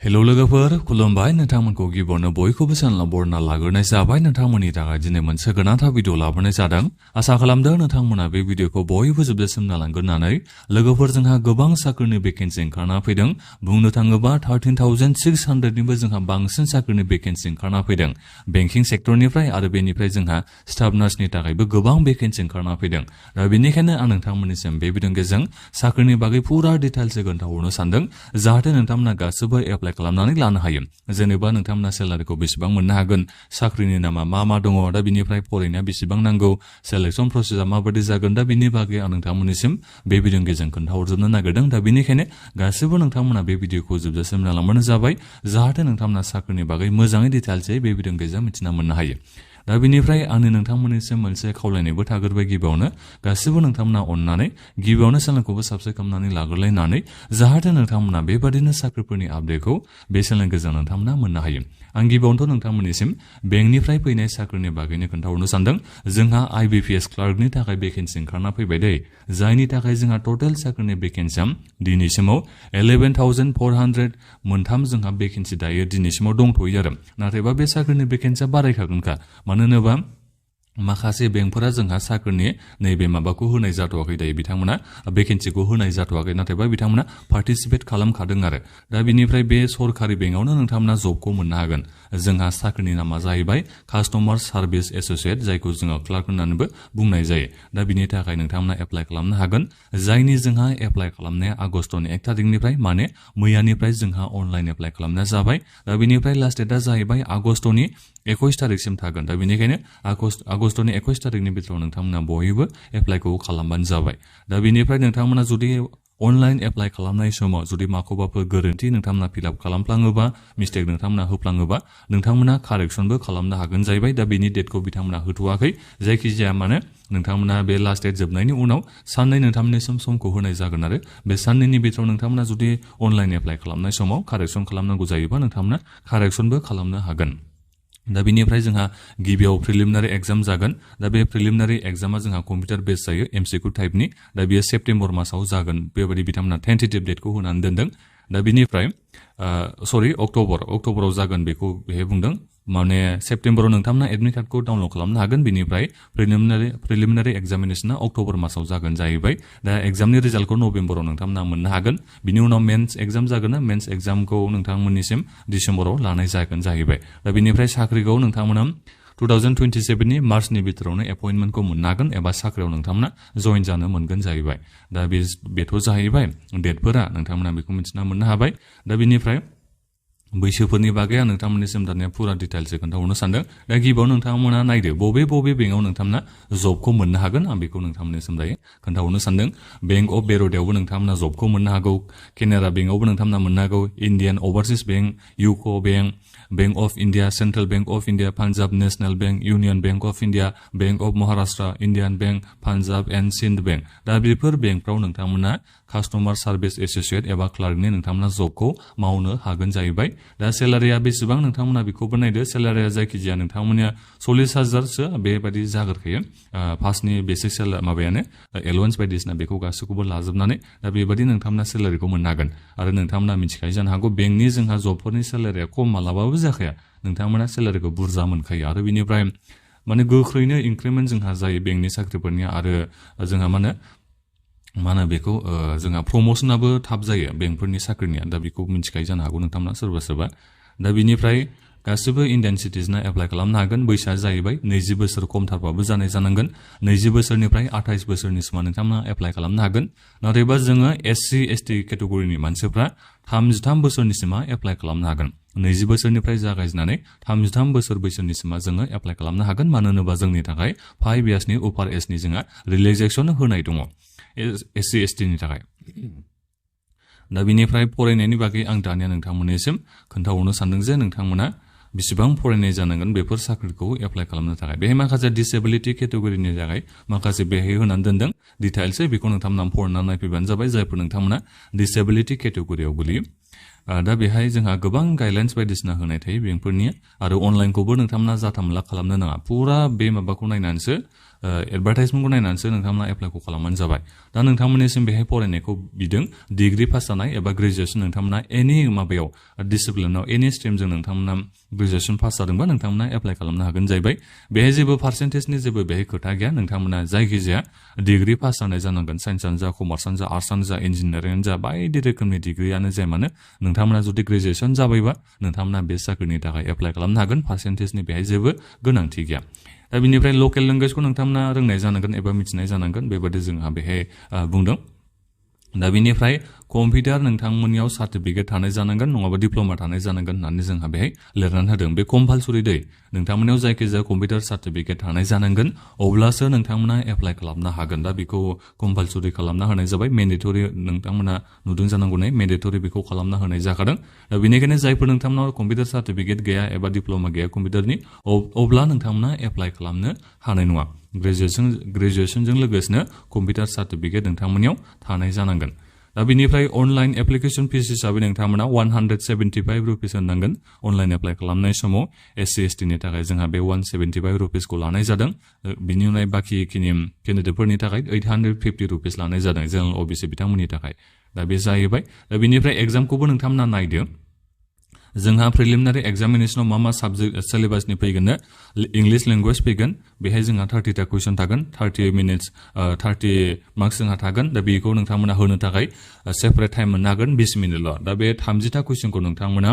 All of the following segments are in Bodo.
हेलो लोगोफोर खुलुमबाय नोंथांमोनखौ गिबियावनो बयखौबो चेनेलाव बरायना लाग्रोनाय जाबाय नोंथांमोननि थाखाय दिनै मोनसे गोनांथार भिडिअ लाबोनाय जादों आसा खालामदों नोंथांमोना बे भिडिअखौ बयबो जोबजासिम नायलांगोन होननानै लोगोफोर जोंहा गोबां साख्रिनि भेकेन्सि ओंखारना फैदों बुंनो थाङोबा 13,600 निबो जोंहा बांसिन साख्रिनि भेकेन्सि ओंखारना फैदों बेंकिं सेक्टरनिफ्राय आरो बेनिफ्राय जोंहा स्टाफ नार्सनि थाखायबो गोबां भेकेन्सि ओंखारना फैदों दा बेनिखायनो आं नोंथांमोननिसिम बे भिडिअनि गेजेरजों साख्रिनि बागै पुरा डिटेल्सै खोन्थाहरनो सानदों जाहाथे नोंथांमोना गासिबो एप्लाइ खालामनानै लानो हायो जेनेबा नोंथांमोना सेलारिखौ बेसेबां मोननो हागोन साख्रिनि नामा मा दङ दा बिनिफ्राय फरायनाया बेसेबां नांगौ सिलेक्शन प्रसेसआ माबायदि जागोन दा बिनि बागै आं नोंथांमोननिसिम बे भिडिअनि गेजेरजों खोन्थाहरजोबनो नागिरदों दा बेनिखायनो गासिबो नोंथांमोना बे भिडिअखौ जोबजासिम नायलांबानो जाबाय जाहाथे नोंथांमोना साख्रिनि बागै मोजाङै डिटेल्सै बे भिडिअनि गेजेरजों मिथिना मोननो हायो दा बिनिफ्राय आंनि नोंथांमोननिसिम मोनसे खावलायनायबो थागोरबाय गिबियावनो गासिबो नोंथांमोना अननानै गिबियावनो चेनेलखौबो साबस्क्राइब खालामनानै लाग्रोलायनानै जाहाथे नोंथांमोना बेबादिनो साख्रिफोरनि आपडेटखौ बे चेनेलनि गेजेरजों नोंथांमोना मोननो हायो आं गिबियावनोथ' नोंथांमोननिसिम बेंकनिफ्राय फैनाय साख्रिनि बागैनो खोन्थाहरनो सानदों जोंहा IBPS क्लार्कनि थाखाय भेकेन्सि ओंखारना फैबाय दै जायनि थाखाय जोंहा टटेल साख्रिनि भेकेन्सिया दिनैसिमाव 11,400 मोनथाम जोंहा भेकेन्सि दायो दिनैसिमाव दंथ'यो आरो नाथायबा बे साख्रिनि भेकेन्सिया बारायखागोनखा मानो होनोबा माखासे बेंकफोरा जोंहा साख्रिनि नैबे माबाखौ होनाय जाथ'वाखै दायो बिथांमोना भेकेन्सिखौ होनाय जाथ'वाखै नाथायबा बिथांमोना पार्टिसिपेट खालामखादों आरो दा बिनिफ्राय बे सरकारि बेंकआवनो नोंथांमोना जबखौ मोननो हागोन जोंहा साख्रिनि नामा जाहैबाय कास्टमार सार्भिस एसोसिएट जायखौ जोङो क्लार्क होननानैबो बुंनाय जायो दा बिनि थाखाय नोंथांमोना एप्लाइ खालामनो हागोन जायनि जोंहा एप्लाइ खालामनाया आगष्टनि 1 तारिखनिफ्राय माने मैयानिफ्राय जोंहा अनलाइन एप्लाइ खालामनाया जाबाय दा बिनिफ्राय लास्ट डेटआ जाहैबाय आगष्टनि 21 तारिखसिम थागोन दा बेनिखायनो आगष्टनि 21 तारिखनि बिथोराव नोंथांमोना बयबो एप्लाइखौ खालामबानो जाबाय दा बेनिफ्राय नोंथांमोना जुदि अनलाइन एप्लाइ खालामनाय समाव जुदि माखौबाफोर गोरोन्थि नोंथांमोना फिलआप खालामफ्लाङोबा मिस्टेक नोंथांमोना होफ्लाङोबा नोंथांमोना कारेक्सनबो खालामनो हागोन जाहैबाय दा बेनि डेटखौ बिथांमोना होथ'वाखै जायखिजाया माने नोंथांमोना बे लास्ट डेट जोबनायनि उनाव साननै नोंथांमोननिसिम समखौ होनाय जागोन आरो बे साननैनि बिथोराव नोंथांमोना जुदि अनलाइन एप्लाइ खालामनाय समाव कारेक्सन खालामनांगौ जायोबा नोंथांमोना कारेक्सनबो खालामनो हागोन दा बिनिफ्राय जोंहा गिबियाव प्रिलिमिनारि एग्जाम जागोन दा बे प्रिलिमिनारि एग्जामा जोंहा कम्पिउटार बेस जायो एमसिक्यू टाइपनि दा बेयो सेप्तेम्बर मासाव जागोन बेबायदि बिथांमोना टेन्टेटिभ डेटखौ होनानै दोनदों दा बिनिफ्राय अक्ट'बराव जागोन बेखौ बेहाय बुंदों माने सेप्तेम्बराव नोंथांमोना एडमिट कार्डखौ डाउनलड खालामनो हागोन बिनिफ्राय प्रिलिमिनारि एग्जामिनेसना अक्ट'बर मासाव जागोन जाहैबाय दा एग्जामनि रिजाल्टखौ नभेम्बराव नोंथांमोना मोननो हागोन बिनि उनाव मेन्स एग्जाम जागोन ना मेन्स एग्जामखौ नोंथांमोननिसिम डिसेम्बराव लानाय जागोन जाहैबाय दा बिनिफ्राय साख्रिखौ नोंथांमोना 2027 नि मार्चनि बिथोरावनो एपइन्टमेन्टखौ मोननो हागोन एबा साख्रियाव नोंथांमोना जइन जानो मोनगोन जाहैबाय दा बेथ' जाहैबाय डेटफोरा नोंथांमोना बेखौ मिथिना मोननो हाबाय दा बिनिफ्राय बैसोफोरनि बागै आं नोंथांमोननिसिम दानिया पुरा डिटेल्सै खोन्थाहरनो सानदों दा गिबियाव नोंथांमोना नायदो बबे बेंकआव नोंथांमोना जबखौ मोननो हागोन आं बेखौ नोंथांमोननिसिम दायो खोन्थाहरनो सानदों बेंक अफ बर'दायावबो नोंथांमोना जबखौ मोननो हागौ केनारा बेंकआवबो नोंथांमोना मोननो हागौ Indian overseas bank UCO' bank of India central bank of India Punjab national bank union bank of India bank of Maharashtra Indian bank Punjab and Sindh bank दा बेफोर बेंकफ्राव नोंथांमोना कास्टमार सार्भिस एसोसिएट एबा क्लार्कनि नोंथांमोना जबखौ मावनो हागोन जाहैबाय दा सेलारिया बेसेबां नोंथांमोना बेखौबो नायदो सेलारिया जायखिजाया नोंथांमोननिया 40,000सो बेबायदि जागोरखायो फार्स्टनि बेसिक माबायानो एलाउन्स बायदिसिना बेखौ गासैखौबो लाजोबनानै दा बेबायदि नोंथांमोना सेलारिखौ मोननो हागोन आरो नोंथांमोना मिथिखायो जानो हागौ बेंकनि जोंहा जबफोरनि सेलारिया खम मालाबाबो जाखाया नोंथांमोना सेलारिखौ बुरजा मोनखायो आरो बिनिफ्राय माने गोख्रैनो इंक्रिमेन्ट जोंहा जायो बेंकनि साख्रिफोरनिया आरो जोंहा मा होनो बेखौ जोंहा प्रमोसनाबो थाब जायो बेंकफोरनि साख्रिनिया दा बेखौ मिथिखायो जानो हागौ नोंथांमोना सोरबा दा बिनिफ्राय गासिबो इन्डियान सिटिजेना एप्लाइ खालामनो हागोन बैसोआ जाहैबाय 20 बोसोर खमथारबाबो जानांगोन 20 बोसोरनिफ्राय 28 बोसोरनिसिम नोंथांमोना एप्लाइ खालामनो हागोन नाथायबा जोङो SC ST केटेगरिनि मानसिफ्रा 33 बोसोरनिसिमा एप्लाइ खालामनो हागोन 20 बोसोरनिफ्राय जागायजेननानै 33 बोसोर बैसोनिसिमा जोङो एप्लाइ खालामनो हागोन मानो होनोबा जोंनि थाखाय 5 इयार्सनि अपार एजनि जोंहा रिलेक्सेसन होनाय दङ SC ST नि थाखाय दा बिनिफ्राय फरायनायनि बागै आं दानिया नोंथांमोननिसिम खोन्थाहरनो सानदों जे नोंथांमोना बेसेबां फरायनाय जानांगोन बेफोर साख्रिखौ एप्लाइ खालामनो थाखाय बेहाय माखासे डिसेबिलिटि केटेगरिनि थाखाय माखासे बेहाय होनानै दोनदों डिटेल्सै बेखौ नोंथांमोना फरायनानै नायफैबानो जाबाय जायफोर नोंथांमोना डिसेबिलिटि केटेगरियाव गोलैयो दा बेहाय जोंहा गोबां गाइडलाइन्स बायदिसिना होनाय थायो बेंकफोरनि आरो अनलाइनखौबो नोंथांमोना जाथामला खालामनो नाङा पुरा बे माबाखौ नायनानैसो एडभार्टाइजमेन्टखौ नायनानैसो नोंथांमोना एप्लाइखौ खालामबानो जाबाय दा नोंथांमोननिसिम बेहाय फरायनायखौ बिदों डिग्री पास जानाय एबा ग्रेजुएसन नोंथांमोना एनि माबायाव डिसिप्लिनाव एनि स्ट्रिमजों नोंथांमोना ग्रेजुएसन पास जादोंबा नोंथांमोना एप्लाइ खालामनो हागोन जाहैबाय बेहाय जेबो पार्सेन्टेजनि जेबो बेहाय खोथा गैया नोंथांमोना जायखिजाया डिग्री पास जानाय जानांगोन साइन्सआनो जा कमार्सआनो जा आर्ट्सआनो जा इन्जिनियारिंआनो जा बायदि रोखोमनि डिग्रीआनो जाया मानो नोंथांमोना जुदि ग्रेजुएसन जाबायबा नोंथांमोना बे साख्रिनि थाखाय एप्लाइ खालामनो हागोन पार्सेन्टेजनि बेहाय जेबो गोनांथि गैया दा बिनिफ्राय लकेल लेंगुवेजखौ नोंथांमोना रोंनाय जानांगोन एबा मिथिनाय जानांगोन बेबादि जोंहा बेहाय बुंदों दा बिनिफ्राय कम्पिउटार नोंथांमोननियाव सार्टिफिकेट थानाय जानांगोन नङाबा डिप्ल'मा थानाय जानांगोन होननानै जोंहा बेहाय लिरनानै होदों बे कम्पालसरि दै नोंथांमोननियाव जायखिजाया कम्पिउटार सार्टिफिकेट थानाय जानांगोन अब्लासो नोंथांमोना एप्लाइ खालामनो हागोन दा बेखौ कम्पालसरि खालामना होनाय जाबाय मेन्डेटरि नोंथांमोना नुदों जानांगौ नै मेन्डेटरि बेखौ खालामना होनाय जाखादों दा बेनिखायनो जायफोर नोंथांमोनाव कम्पिउटार सार्टिफिकेट गैया एबा डिप्ल'मा गैया कम्पिउटारनि अब्ला नोंथांमोना एप्लाइ खालामनो हानाय नङा ग्रेजुएसनजों लोगोसेनो कम्पिउटार सार्टिफिकेट नोंथांमोननियाव थानाय जानांगोन दा बिनिफ्राय अनलाइन एप्लिकेशन फिस हिसाबै नोंथांमोना 175 रुपिस होनांगोन अनलाइन एप्लाइ खालामनाय समाव SC ST नि थाखाय जोंहा बे 175 रुपिसखौ लानाय जादों बिनि उनाव बाखिखिनि केन्डिडेटफोरनि थाखाय 850 रुपिस लानाय जादों जेनेरेल OBC बिथांमोननि थाखाय दा बे जाहैबाय दा बिनिफ्राय एग्जामखौबो नोंथांमोना नायदो जोंहा प्रिलिमिनारि एग्जामिनेशनाव मा साबजेक्ट सिलेबासनि फैगोन इंलिश लेंगुवेज फैगोन बेहाय जोंहा 30टा कुइसन थागोन 30 मिनिट्स 30 मार्क्स जोंहा थागोन दा बेखौ नोंथांमोना होनो थाखाय सेपारेट टाइम मोननो हागोन 20 मिनिटल' दा बे 30टा कुइसनखौ नोंथांमोना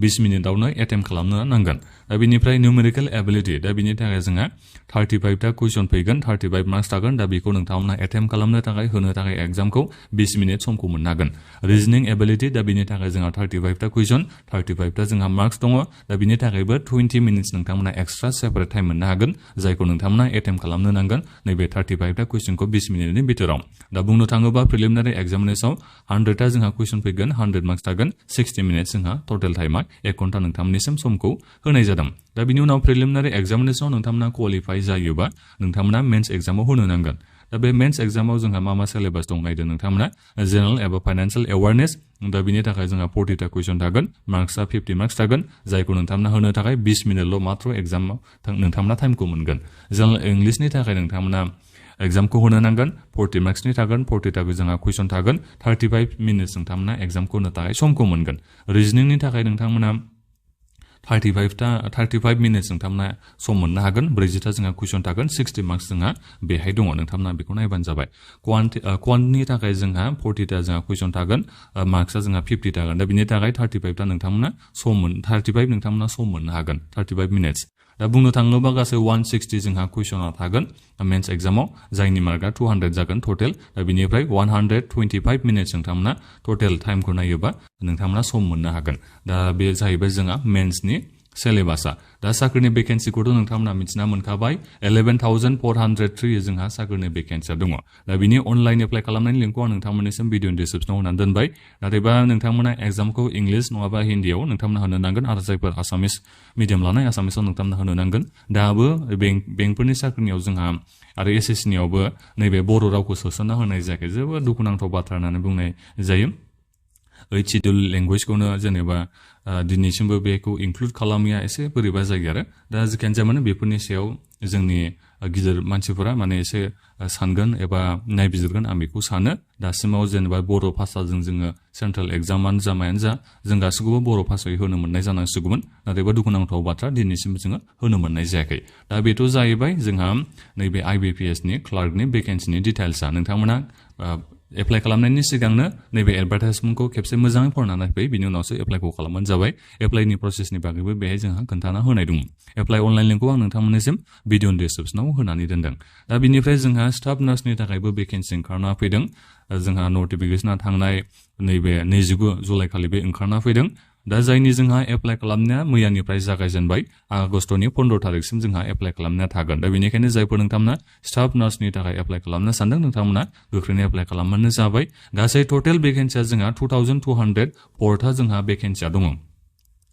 20 मिनिटावनो एटेम्प्ट खालामनो नांगोन दा बेनिफ्राय न्यूमेरिकल एबिलिटी दा बिनि थाखाय जोंहा 35टा कुइसन फैगोन 35 मार्क्स थागोन दा बेखौ नोंथांमोना एटेम्प्ट खालामनो थाखाय होनो थाखाय एग्जामखौ 20 मिनिट समखौ मोननो हागोन रिजनिं एबिलिटी दा बिनि थाखाय जोंहा 35टा कुइसन 35टा जोंहा मार्क्स दङ दा बिनि थाखायबो 20 मिनिट्स नोंथांमोना एक्सट्रा सेपारेट टाइम मोननो हागोन जायखौ नोंथांमोना एटेम्प्ट खालामनो नांगोन नैबे 35टा कुइसनखौ 20 मिनिटनि बिथोराव दा बुंनो थाङोबा प्रिलिमिनारि एग्जामिनेशनाव 100टा जोंहा कुइसन फैगोन 100 मार्क्स थागोन 60 मिनिट्स जोंहा टोटल टाइमा 1 घन्टा नोंथांमोननिसिम समखौ होनाय जादों दा बिनि उनाव प्रिलिमिनारि एग्जामिनेशनाव नोंथांमोना क्वालिफाइ जायोबा नोंथांमोना मेन्स एग्जामाव होनो नांगोन दा बे मेन्स एग्जामाव जोंहा मा सिलेबास दं नायदो नोंथांमोना जेनेरेल एबा फाइनान्शियेल एवारनेस दा बिनि थाखाय जोंहा 40टा कुइसन थागोन मार्क्सआ 50 मार्क्स थागोन जायखौ नोंथांमोना होनो थाखाय 20 मिनिटल' मात्र एग्जामाव नोंथांमोना टाइमखौ मोनगोन जेनेरेल इंलिशनि थाखाय नोंथांमोना एग्जामखौ होनो नांगोन 40 मार्क्सनि थागोन 40टा जोंहा कुइसन थागोन 35 मिनिट्स नोंथांमोना एग्जामखौ होनो थाखाय समखौ मोनगोन रिजनिंनि थाखाय नोंथांमोना 35 मिनिट्स नोंथांमोना सम मोननो हागोन 40टा जोंहा कुइसन थागोन 60 मार्क्स जोंहा बेहाय दङ नोंथांमोना बेखौ नायबानो जाबाय क्वान्टनि थाखाय जोंहा 40टा जोंहा कुइसन थागोन मार्क्सआ जोंहा 50 थागोन दा बिनि थाखाय 35टा नोंथांमोना सम मोननो हागोन 35 मिनिट्स दा बुंनो थाङोबा गासै 160 जोंहा कुइसना थागोन मेन्स एग्जामाव जायनि मार्कआ 200 जागोन टोटेल दा बिनिफ्राय 125 मिनिट्स नोंथांमोना टोटेल टाइमखौ नायोबा नोंथांमोना सम मोननो हागोन दा बे जाहैबाय जोंहा मेन्सनि सिलेबासा दा साख्रिनि भेकेन्सिखौथ' नोंथांमोना मिथिना मोनखाबाय 11,403 जोंहा साख्रिनि भेकेन्सिया दङ दा बिनि अनलाइन एप्लाइ खालामनायनि लिंकखौ आं नोंथांमोननिसिम भिडिअ डिसक्रिप्शनाव होनानै दोनबाय नाथायबा नोंथांमोना एग्जामखौ इंलिश नङाबा हिन्दीयाव नोंथांमोना होनो नांगोन आरो जायफोर आसामिस मिडियाम लानाय आसामिसाव नोंथांमोना होनो नांगोन दाबो बेंकफोरनि साख्रिनियाव जोंहा आरो SSCनियावबो नैबे बर' रावखौ सोसनना होनाय जायाखै जोबोद दुखुनांथाव बाथ्रा होननानै बुंनाय जायो शिड्युल लेंगुवेजखौनो जेनेबा दिनैसिमबो बेखौ इनक्लुड खालामिया एसे बोरैबा जायो आरो दा जिखियानो जाया मानो बेफोरनि सायाव जोंनि गिदिर मानसिफोरा माने एसे सानगोन एबा नायबिजिरगोन आं बेखौ सानो दासिमाव जेनेबा बर' भाषाजों जोङो सेन्ट्रेल एग्जामानो जा मायानो जा जों गासैखौबो बर' भाषायै होनो मोननाय जानांसिगौमोन नाथायबा दुखुनांथाव बाथ्रा दिनैसिमबो जोङो होनो मोननाय जायाखै दा बेथ' जाहैबाय जोंहा नैबे IBPS नि क्लार्कनि भेकेन्सिनि डिटेल्सआ नोंथांमोना एप्लाइ खालामनायनि सिगांनो नैबे एडभार्टाइजमेन्टखौ खेबसे मोजाङै फरायनानै फै बिनि उनावसो एप्लाइखौ खालामबानो जाबाय एप्लाइनि प्रसेसनि बागैबो बेहाय जोंहा खोन्थाना होनाय दङ एप्लाइ अनलाइन लिंकखौ आं नोंथांमोननिसिम भिडिअ डिसक्रिप्शनाव होनानै दोनदों दा बिनिफ्राय जोंहा स्टाफ नार्सनि थाखायबो भेकेन्सि ओंखारना फैदों जोंहा नटिफिकेसना थांनाय नैबे 29 जुलाइ खालि बे ओंखारना फैदों दा जायनि जोंहा एप्लाइ खालामनाया मैयानिफ्राय जागायजेनबाय आगस्तनि 15 तारिखसिम जोंहा एप्लाइ खालामनाया थागोन दा बेनिखायनो जायफोर नोंथांमोना स्टाफ नार्सनि थाखाय एप्लाइ खालामनो सानदों नोंथांमोना गोख्रैनो एप्लाइ खालामबानो जाबाय गासै टोटेल भेकेन्सिया जोंहा 2204 जोंहा भेकेन्सिया दङ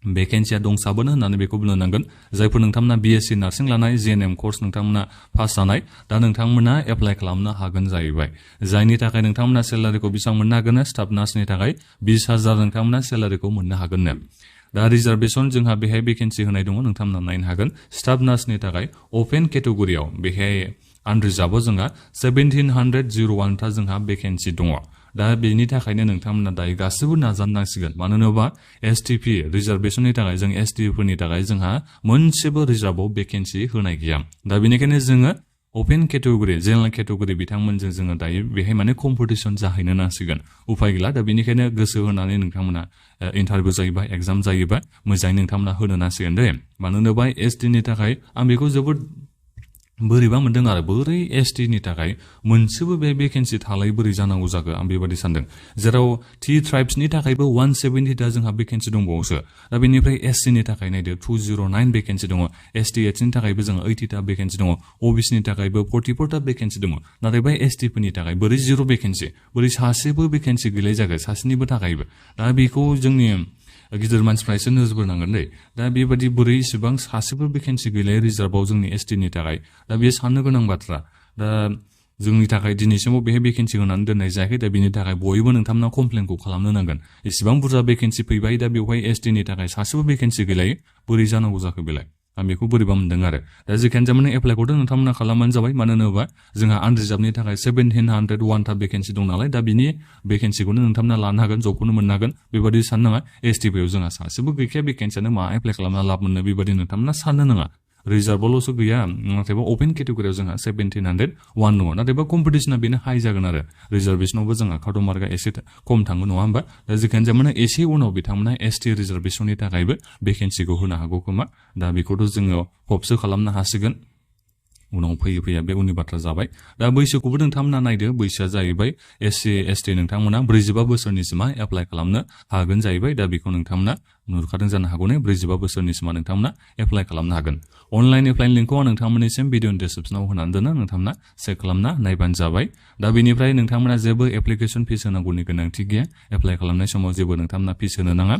भेकेन्सिया दंसाबोनो होननानै बेखौ बुंनो नांगोन जायफोर नोंथांमोना BSc नार्सिं लानाय GNM कर्स नोंथांमोना पास जानाय दा नोंथांमोना एप्लाइ खालामनो हागोन जाहैबाय जायनि थाखाय नोंथांमोना सेलारिखौ बेसेबां मोननो हागोन स्टाफ नार्सनि थाखाय 20,000 नोंथांमोना सेलारिखौ मोननो हागोननो दा रिजार्भेसन जोंहा बेहाय भेकेन्सि होनाय दङ नोंथांमोना नायनो हागोन स्टाफ नार्सनि थाखाय अपेन केटेगरियाव बेहाय आनरिजार्भआव जोंहा 1701 था जोंहा भेकेन्सि दङ दा बेनि थाखायनो नोंथांमोना दायो गासिबो नाजानांसिगोन मानो होनोबा STP रिजार्भेसननि थाखाय जों ST फोरनि थाखाय जोंहा मोनसेबो रिजार्भआव भेकेन्सि होनाय गैया दा बेनिखायनो जोङो अपेन केटेगरि जेनेरेल केटेगरि बिथांमोनजों जोङो दायो बेहाय माने कम्पिटिसन जाहैनो नांसिगोन उपाय गैला दा बेनिखायनो गोसो होनानै नोंथांमोना इन्टारभिउ जायोबा एग्जाम जायोबा मोजाङै नोंथांमोना होनो नांसिगोन दे मानो होनोबा ST नि थाखाय आं बेखौ जोबोद बोरैबा मोनदों आरो बोरै ST नि थाखाय मोनसेबो बे भेकेन्सि थालाय बोरै जानांगौ जाखो आं बेबादि सानदों जेराव T ट्राइब्सनि थाखायबो 170 ता जोंहा भेकेन्सि दंबावोसो दा बेनिफ्राय SC नि थाखाय नायदो 209 भेकेन्सि दङ ST नि थाखायबो जोङो 80 ता भेकेन्सि दङ OBC नि थाखायबो 44 ता भेकेन्सि दङ नाथाय बै ST फोरनि थाखाय बोरै 0 भेकेन्सि बोरै सासेबो भेकेन्सि गैलाय जागोन सासेनिबो थाखायबो दा बेखौ जोंनि गिदिर मानसिफ्रा एसे नोजोर बोनांगोन दे दा बेबादि बोरै इसेबां सासेबो भेकेन्सि गैलाय रिजार्भआव जोंनि ST नि थाखाय दा बेयो साननो गोनां बाथ्रा दा जोंनि थाखाय दिनैसिमाव बेहाय भेकेन्सि होनानै दोननाय जायाखै दा बेनि थाखाय बयबो नोंथांमोना कमप्लेनखौ खालामनो नांगोन इसेबां बुरजा भेकेन्सि फैबाय दा बेवहाय ST नि थाखाय सासेबो भेकेन्सि गैलाय बोरै जानांगौ जाखो बेलाय आं बेखौ बोरैबा मोनदों आरो दा जिखियानो जाया माने एप्लाइखौथ' नोंथांमोना खालामबानो जाबाय मानो होनोबा जोंहा आनरिजार्भनि थाखाय 1701 ता भेकेन्सि दं नालाय दा बिनि भेकेन्सिखौनो नोंथांमोना लानो हागोन जबखौनो मोननो हागोन बेबादि साननो नाङा STP आव जोंहा सासेबो गैखाया भेकेन्सियानो मा एप्लाइ खालामना लाब मोननो बेबादि नोंथांमोना साननो नाङा रिजार्भआवल'सो गैया नाथायबा अपेन केटेगरियाव जोंहा 1701 दङ नाथायबा कम्पिटिसना बेनो हाइ जागोन आरो रिजार्भेसनावबो जोंहा काट अफ मार्कआ एसे खम थाङो नङा होमबा दा जिखियानो जाया माने एसे उनाव बिथांमोना ST रिजार्भेसननि थाखायबो भेकेन्सिखौ होनो हागौ खोमा दा बेखौथ' जोङो हपसो खालामनो हासिगोन उनाव फैया बे उननि बाथ्रा जाबाय दा बैसोखौबो नोंथांमोना नायदो बैसोआ जाहैबाय SC ST नोंथांमोना 45 बोसोरनिसिमा एप्लाइ खालामनो हागोन जाहैबाय दा बेखौ नोंथांमोना नुखादों जानो हागौ ने 45 बोसोरनिसिमा नोंथांमोना एप्लाइ खालामनो हागोन अनलाइन एप्लाइनि लिंकखौ आं नोंथांमोननिसिम भिडिअनि डिसक्रिपसनाव होनानै दोनो नोंथांमोना चेक खालामना नायबानो जाबाय दा बेनिफ्राय नोंथांमोना जेबो एप्लिकेसन फिस होनांगौनि गोनांथि गैया एप्लाइ खालामनाय समाव जेबो नोंथांमोना फिस होनो नाङा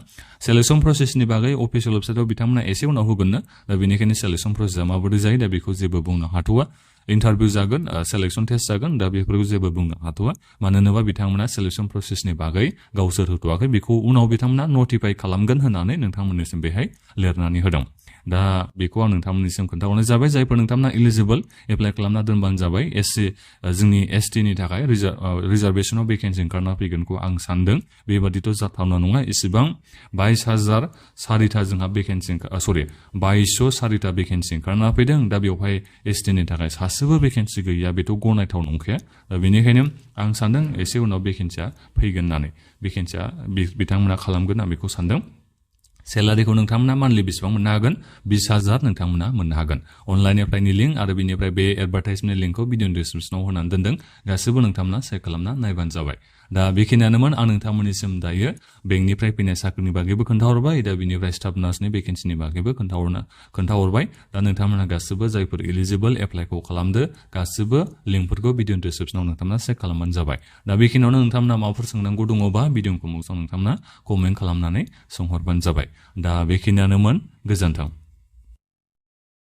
सेलेक्सन प्रसेसनि बागै अफिसियेल वेबसाइटआव बिथांमोना एसे उनाव होगोननो दा बेनिखायनो सेलेक्सन प्रसेसआ माबोरै जायो दा बेखौ जेबो बुंनो हाथ'वा इन्टारभिउ जागोन सेलेक्सन टेस्ट जागोन दा बेफोरखौ जेबो बुंनो हाथ'वा मानो होनोबा बिथांमोना सेलेक्सन प्रसेसनि बागै गावसोर होथ'वाखै बेखौ उनाव बिथांमोना नटिफाइ खालामगोन होननानै नोंथांमोननिसिम बेहाय लिरनानै होदों दा बेखौ आं नोंथांमोननिसिम खोन्थाहरनाय जाबाय जायफोर नोंथांमोना इलिजिबल एप्लाइ खालामना दोनबानो जाबाय जोंनि ST नि थाखाय रिजार्भेसनाव भेकेन्सि ओंखारना फैगोनखौ आं सानदों बेबादिथ' जाथावना नङा इसेबां 22,004 जोंहा भेकेन्सि 2204 भेकेन्सि ओंखारना फैदों दा बेवहाय ST नि थाखाय सासेबो भेकेन्सि गैया बेथ' गनायथाव नंखाया दा बेनिखायनो आं सानदों एसे उनाव भेकेन्सिया फैगोन होननानै भेकेन्सिया बिथांमोना खालामगोन आं बेखौ सानदों सेलारिखौ नोंथांमोना मान्थलि बेसेबां मोननो हागोन 20,000 नोंथांमोना मोननो हागोन अनलाइन एप्लाइनि लिंक आरो बेनिफ्राय बे एडभार्टाइजमेन्ट लिंकखौ भिडिअ डिसक्रिपसनाव होनानै दोनदों गासैबो नोंथांमोना चेक खालामना नायबानो जाबाय दा बेखिनियानोमोन आं नोंथांमोननिसिम दायो बेंकनिफ्राय फैनाय साख्रिनि बागैबो खोन्थाहरबाय दा बेनिफ्राय स्टाफ नार्सनि भेकेन्सिनि बागैबो खोन्थाहरबाय दा नोंथांमोना गासैबो जायफोर इलिजिबल एप्लाइखौ खालामदो गासैबो लिंकफोरखौ भिडिअ डिसक्रिपसनाव नोंथांमोना चेक खालामबानो जाबाय दा बेखिनियावनो नोंथांमोना माबाफोर सोंनांगौ दङबा भिडिअखौ मोजां नोंथांमोना कमेन्ट खालामनानै सोंहरबानो जाबाय दा बेखिनियानोमोन गोजोन्थों